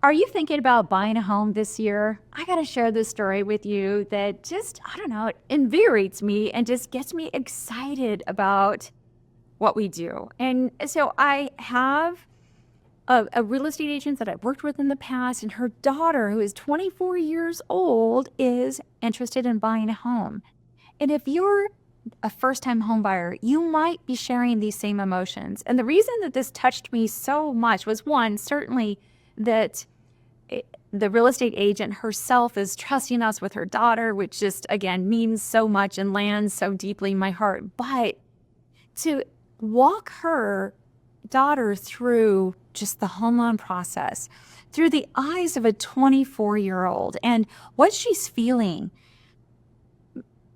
Are you thinking about buying a home this year? I got to share this story with you that just, I don't know, it invigorates me and just gets me excited about what we do. And so I have a real estate agent that I've worked with in the past, and her daughter, who is 24 years old, is interested in buying a home. And if you're a first-time home buyer, you might be sharing these same emotions. And the reason that this touched me so much was, one, certainly that the real estate agent herself is trusting us with her daughter, which just, again, means so much and lands so deeply in my heart. But to walk her daughter through just the home loan process through the eyes of a 24-year-old and what she's feeling,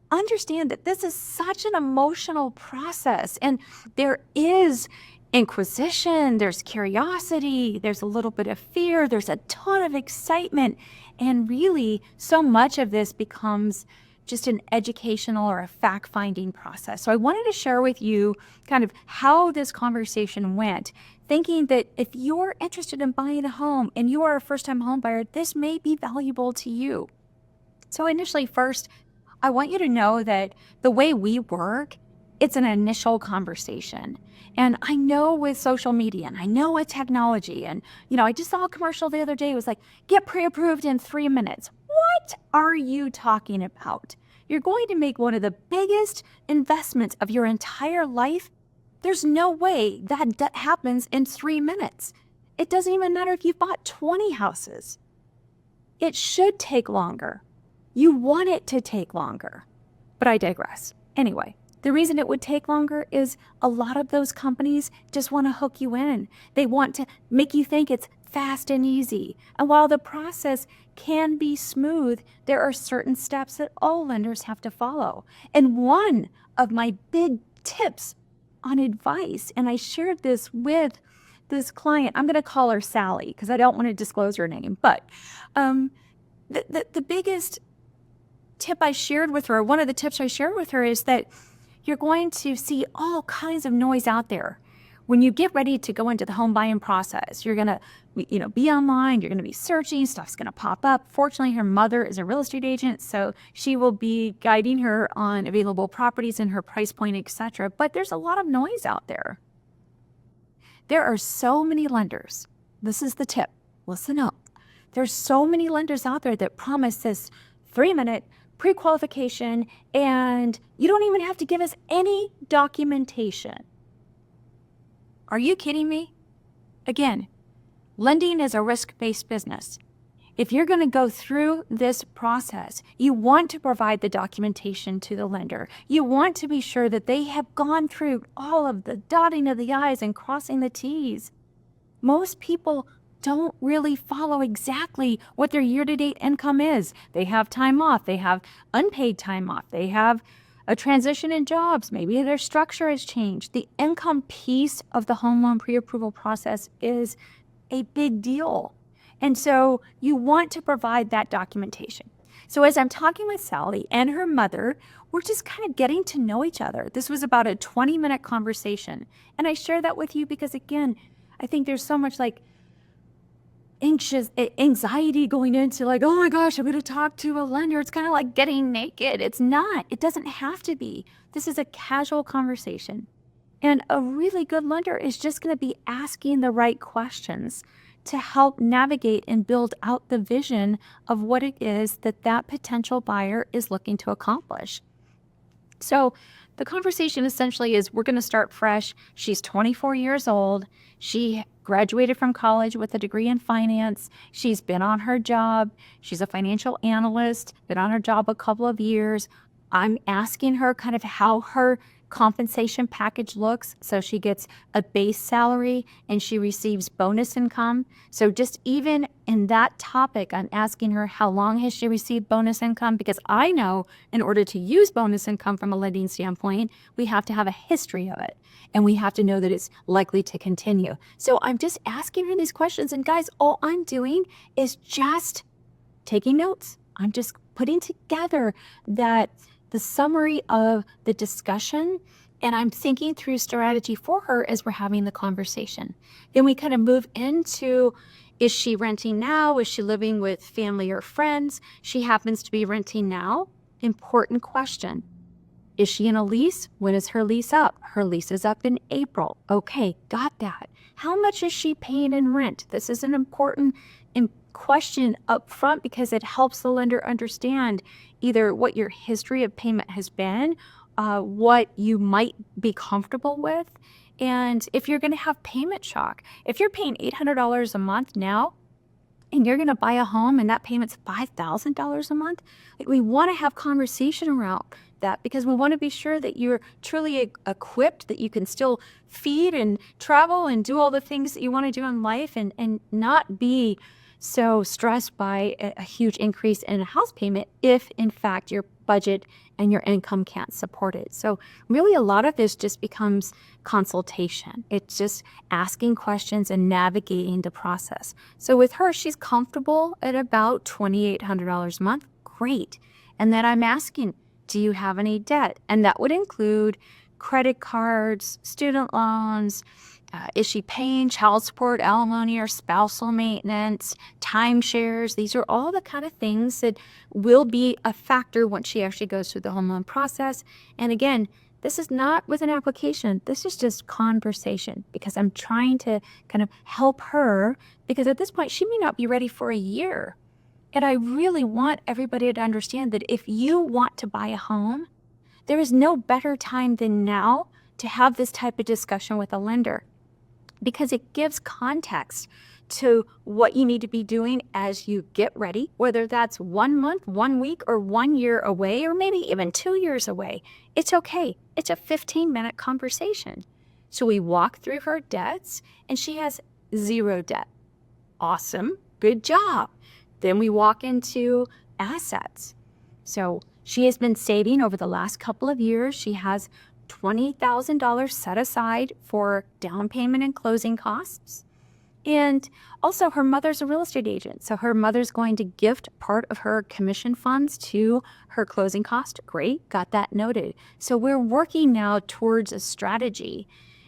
understand that this is such an emotional process, and there is inquisition, there's curiosity, there's a little bit of fear, there's a ton of excitement, and really so much of this becomes just an educational or a fact-finding process. So I wanted to share with you kind of how this conversation went, thinking that if you're interested in buying a home and you are a first-time home buyer, this may be valuable to you. So initially, first, I want you to know that the way we work, it's an initial conversation. And I know with social media, and I know with technology, and I just saw a commercial the other day. It was like, get pre-approved in 3 minutes. What are you talking about? You're going to make one of the biggest investments of your entire life. There's no way that happens in 3 minutes. It doesn't even matter if you've bought 20 houses. It should take longer. You want it to take longer, but I digress. Anyway, the reason it would take longer is a lot of those companies just want to hook you in. They want to make you think it's fast and easy. And while the process can be smooth, there are certain steps that all lenders have to follow. And one of my big tips on advice, and I shared this with this client, I'm going to call her Sally because I don't want to disclose her name, but the biggest tip I shared with her, one of the tips I shared with her, is that you're going to see all kinds of noise out there. When you get ready to go into the home buying process, you're going to, be online, you're going to be searching, stuff's going to pop up. Fortunately, her mother is a real estate agent, so she will be guiding her on available properties and her price point, etc. But there's a lot of noise out there. There are so many lenders. This is the tip. Listen up. There's so many lenders out there that promise this 3-minute pre-qualification, and you don't even have to give us any documentation. Are you kidding me? Again, lending is a risk-based business. If you're going to go through this process, you want to provide the documentation to the lender. You want to be sure that they have gone through all of the dotting of the I's and crossing the T's. Most people don't really follow exactly what their year-to-date income is. They have time off. They have unpaid time off. They have a transition in jobs. Maybe their structure has changed. The income piece of the home loan pre-approval process is a big deal. And so you want to provide that documentation. So as I'm talking with Sally and her mother, we're just kind of getting to know each other. This was about a 20-minute conversation. And I share that with you because, again, I think there's so much anxiety going into oh my gosh, I'm going to talk to a lender. It's kind of like getting naked. It's not. It doesn't have to be. This is a casual conversation. And a really good lender is just going to be asking the right questions to help navigate and build out the vision of what it is that potential buyer is looking to accomplish. So the conversation essentially is, we're going to start fresh. She's 24 years old. She graduated from college with a degree in finance. She's been on her job. She's a financial analyst, been on her job a couple of years. I'm asking her kind of how her compensation package looks. So she gets a base salary and she receives bonus income. So just even in that topic, I'm asking her, how long has she received bonus income? Because I know in order to use bonus income from a lending standpoint, we have to have a history of it. And we have to know that it's likely to continue. So I'm just asking her these questions. And guys, all I'm doing is just taking notes. I'm just putting together the summary of the discussion, and I'm thinking through strategy for her as we're having the conversation. Then we kind of move into Is she renting now? Is she living with family or friends? She happens to be renting now. Important question. Is she in a lease? When is her lease up? Her lease is up in April. Okay, got that. How much is she paying in rent? This is an important question up front because it helps the lender understand either what your history of payment has been, what you might be comfortable with, and if you're going to have payment shock. If you're paying $800 a month now, and you're going to buy a home and that payment's $5,000 a month, we want to have conversation around that because we want to be sure that you're truly equipped, that you can still feed and travel and do all the things that you want to do in life and not be so stressed by a huge increase in a house payment if, in fact, your budget and your income can't support it. So really a lot of this just becomes consultation. It's just asking questions and navigating the process. So with her, she's comfortable at about $2,800 a month. Great. And then I'm asking, do you have any debt? And that would include credit cards, student loans. Is she paying child support, alimony, or spousal maintenance, timeshares? These are all the kind of things that will be a factor once she actually goes through the home loan process. And again, this is not with an application. This is just conversation because I'm trying to kind of help her because at this point, she may not be ready for a year. And I really want everybody to understand that if you want to buy a home, there is no better time than now to have this type of discussion with a lender because it gives context to what you need to be doing as you get ready, whether that's 1 month, 1 week, or 1 year away, or maybe even 2 years away. It's okay. It's a 15-minute conversation. So we walk through her debts and she has 0 debt. Awesome. Good job. Then we walk into assets. So she has been saving over the last couple of years. She has $20,000 set aside for down payment and closing costs. And also her mother's a real estate agent. So her mother's going to gift part of her commission funds to her closing cost. Great, got that noted. So we're working now towards a strategy.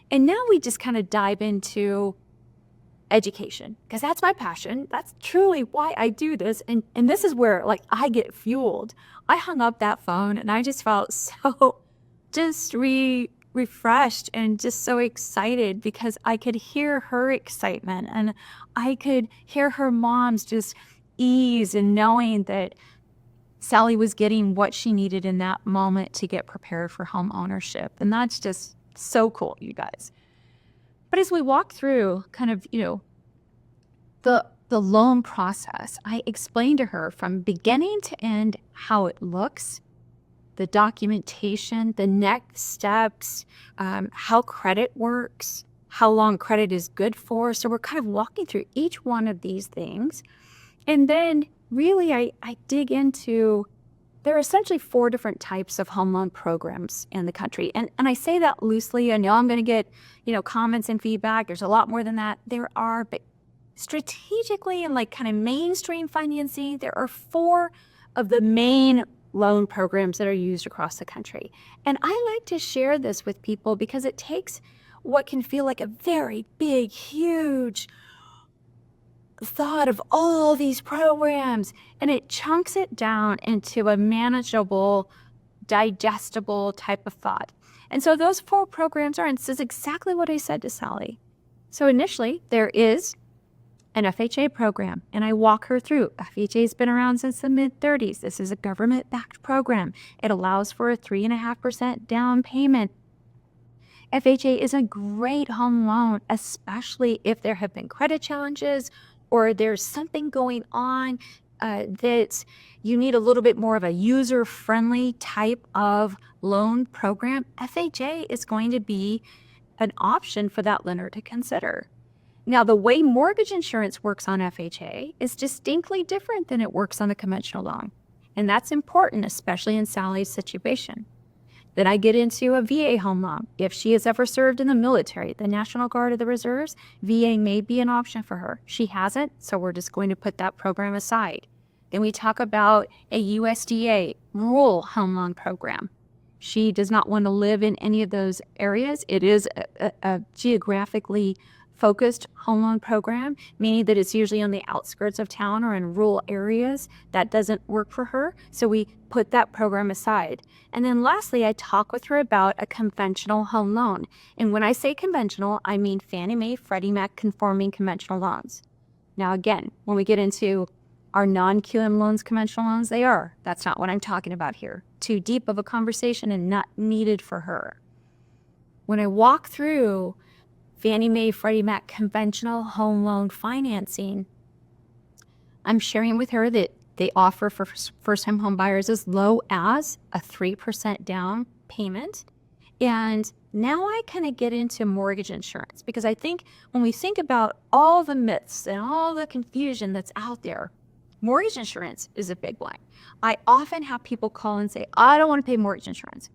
And now we just kind of dive into education because that's my passion. That's truly why I do this. And this is where like I get fueled. I hung up that phone and I just felt so just refreshed and just so excited because I could hear her excitement and I could hear her mom's just ease in knowing that Sally was getting what she needed in that moment to get prepared for home ownership. And that's just so cool, you guys. But as we walk through kind of, the loan process, I explained to her from beginning to end how it looks, the documentation, the next steps, how credit works, how long credit is good for. So we're kind of walking through each one of these things. And then really I dig into, there are essentially 4 different types of home loan programs in the country. And I say that loosely. I know I'm going to get, comments and feedback. There's a lot more than that. There are, but strategically and like kind of mainstream financing, there are 4 of the main loan programs that are used across the country. And I like to share this with people because it takes what can feel like a very big, huge thought of all these programs and it chunks it down into a manageable, digestible type of thought. And so those 4 programs are, and this is exactly what I said to Sally. So initially there is an FHA program, and I walk her through. FHA has been around since the mid-30s. This is a government-backed program. It allows for a 3.5% down payment. FHA is a great home loan, especially if there have been credit challenges or there's something going on that you need a little bit more of a user-friendly type of loan program. FHA is going to be an option for that lender to consider. Now, the way mortgage insurance works on FHA is distinctly different than it works on a conventional loan. And that's important, especially in Sally's situation. Then I get into a VA home loan. If she has ever served in the military, the National Guard or the Reserves, VA may be an option for her. She hasn't, so we're just going to put that program aside. Then we talk about a USDA rural home loan program. She does not want to live in any of those areas. It is a geographically focused home loan program, meaning that it's usually on the outskirts of town or in rural areas. That doesn't work for her, so we put that program aside. And then lastly, I talk with her about a conventional home loan. And when I say conventional, I mean Fannie Mae, Freddie Mac conforming conventional loans. Now again, when we get into our non-QM loans, conventional loans, that's not what I'm talking about here. Too deep of a conversation and not needed for her. When I walk through Fannie Mae, Freddie Mac conventional home loan financing, I'm sharing with her that they offer for first-time home buyers as low as a 3% down payment. And now I kind of get into mortgage insurance, because I think when we think about all the myths and all the confusion that's out there, mortgage insurance is a big one. I often have people call and say, I don't want to pay mortgage insurance.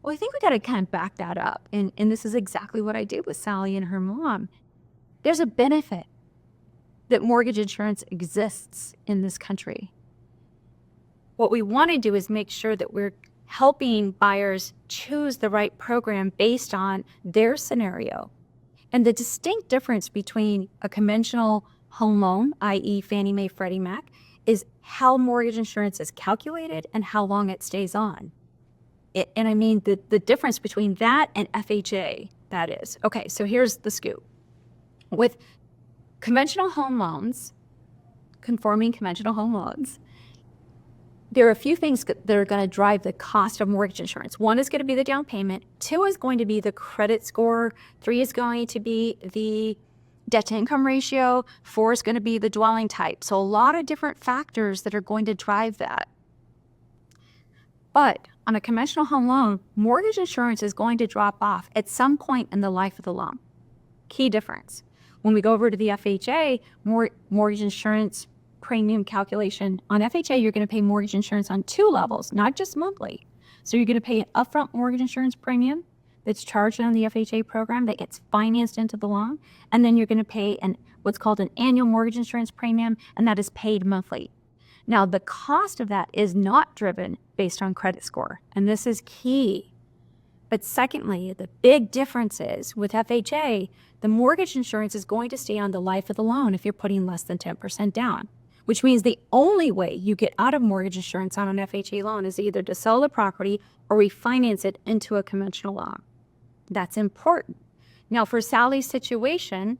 Well, I think we got to kind of back that up. And this is exactly what I did with Sally and her mom. There's a benefit that mortgage insurance exists in this country. What we want to do is make sure that we're helping buyers choose the right program based on their scenario. And the distinct difference between a conventional home loan, i.e. Fannie Mae, Freddie Mac, is how mortgage insurance is calculated and how long it stays on. And I mean the difference between that and FHA, that is. Okay, so here's the scoop. With conventional home loans, conforming conventional home loans, there are a few things that are going to drive the cost of mortgage insurance. One is going to be the down payment. 2 is going to be the credit score. 3 is going to be the debt to income ratio. 4 is going to be the dwelling type. So a lot of different factors that are going to drive that. But on a conventional home loan, mortgage insurance is going to drop off at some point in the life of the loan. Key difference. When we go over to the FHA, mortgage insurance premium calculation, on FHA, you're going to pay mortgage insurance on 2 levels, not just monthly. So you're going to pay an upfront mortgage insurance premium that's charged on the FHA program that gets financed into the loan. And then you're going to pay what's called an annual mortgage insurance premium, and that is paid monthly. Now, the cost of that is not driven based on credit score, and this is key. But secondly, the big difference is with FHA, the mortgage insurance is going to stay on the life of the loan if you're putting less than 10% down, which means the only way you get out of mortgage insurance on an FHA loan is either to sell the property or refinance it into a conventional loan. That's important. Now, for Sally's situation,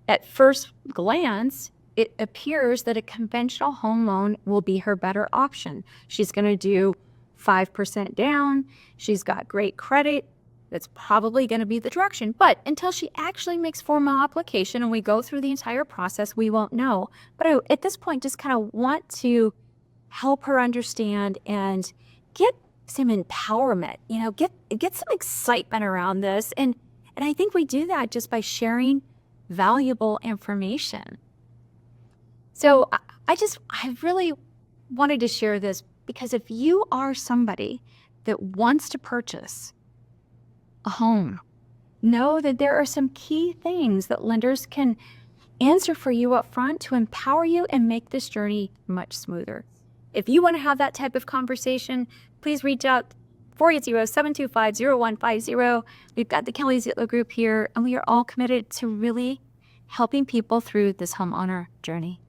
at first glance, it appears that a conventional home loan will be her better option. She's going to do 5% down. She's got great credit. That's probably going to be the direction. But until she actually makes formal application and we go through the entire process, we won't know. But I, at this point, just kind of want to help her understand and get some empowerment, get some excitement around this. And I think we do that just by sharing valuable information. So I really wanted to share this because if you are somebody that wants to purchase a home, know that there are some key things that lenders can answer for you up front to empower you and make this journey much smoother. If you want to have that type of conversation, please reach out 480-725-0150. We've got the Kelly Zitlow Group here, and we are all committed to really helping people through this homeowner journey.